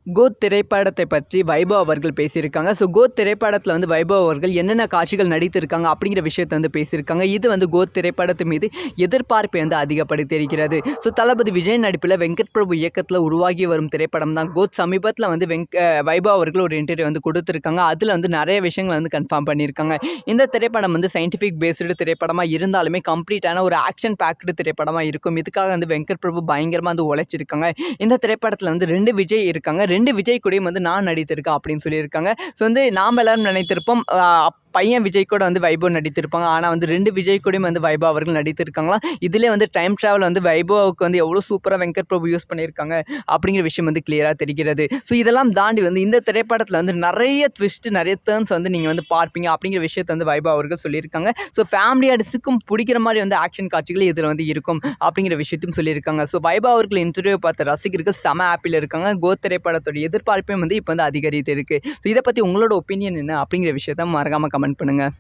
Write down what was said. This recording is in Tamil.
கோத் திரைப்படத்தை பற்றி வைபவ் அவர்கள் பேசியிருக்காங்க. ஸோ கோத் திரைப்படத்தில் வந்து வைபவ் அவர்கள் என்னென்ன காட்சிகள் நடித்திருக்காங்க அப்படிங்கிற விஷயத்தை வந்து பேசியிருக்காங்க. இது வந்து கோத் திரைப்படத்து மீது எதிர்பார்ப்பை வந்து அதிகப்படுத்தியிருக்கிறது. ஸோ தளபதி விஜய் நடிப்பில் வெங்கட் பிரபு இயக்கத்தில் உருவாகி வரும் திரைப்படம் தான் கோத். சமீபத்தில் வந்து வைபவ் அவர்கள் ஒரு இன்டர்வியூ வந்து கொடுத்துருக்காங்க. அதில் வந்து நிறைய விஷயங்கள் வந்து கன்ஃபார்ம் பண்ணியிருக்காங்க. இந்த திரைப்படம் வந்து சயின்டிஃபிக் பேஸ்டு திரைப்படமாக இருந்தாலுமே கம்ப்ளீட்டான ஒரு ஆக்ஷன் பேக்டு திரைப்படமாக இருக்கும். இதுக்காக வந்து வெங்கட் பிரபு பயங்கரமாக வந்து உழைச்சிருக்காங்க. இந்த திரைப்படத்தில் வந்து 2 விஜய் இருக்காங்க. 2 விஜய் கூடயும் வந்து நான் நடித்திருக்கேன் அப்படின்னு சொல்லியிருக்காங்க. ஸோ வந்து நாம் எல்லாரும் நினைத்திருப்போம் பையன் விஜய் கூட வந்து வைபவ் நடித்திருப்பாங்க. ஆனால் வந்து 2 விஜய் கூடயும் வந்து வைபவ் அவர்கள் நடித்திருக்காங்களாம். இதிலே வந்து டைம் ட்ராவல் வந்து வைபவுக்கு வந்து எவ்வளோ சூப்பராக வெங்கட் பிரபு யூஸ் பண்ணியிருக்காங்க அப்படிங்கிற விஷயம் வந்து கிளியராக தெரிகிறது. ஸோ இதெல்லாம் தாண்டி வந்து இந்த திரைப்படத்தில் வந்து நிறைய ட்விஸ்ட், நிறைய டர்ன்ஸ் வந்து நீங்கள் வந்து பார்ப்பீங்க அப்படிங்கிற விஷயத்தை வந்து வைபவ் அவர்கள் சொல்லியிருக்காங்க. ஸோ ஃபேமிலி ஆடியன்ஸுக்கும் பிடிக்கிற மாதிரி வந்து ஆக்ஷன் காட்சிகள் இதில் வந்து இருக்கும் அப்படிங்கிற விஷயத்தையும் சொல்லியிருக்காங்க. ஸோ வைபவ் அவர்கள் இன்டர்வியூ பார்த்த ரசிகர்கள் செம ஹாப்பியில் இருக்காங்க. கோத் திரைப்படத்தோட எதிர்பார்ப்பையும் வந்து இப்போ வந்து அதிகரித்து இருக்கு. ஸோ இதை பற்றி உங்களோட ஒப்பீனியன் என்ன அப்படிங்கிற விஷயத்த மறக்காமல் கமெண்ட் பண்ணுங்கள்.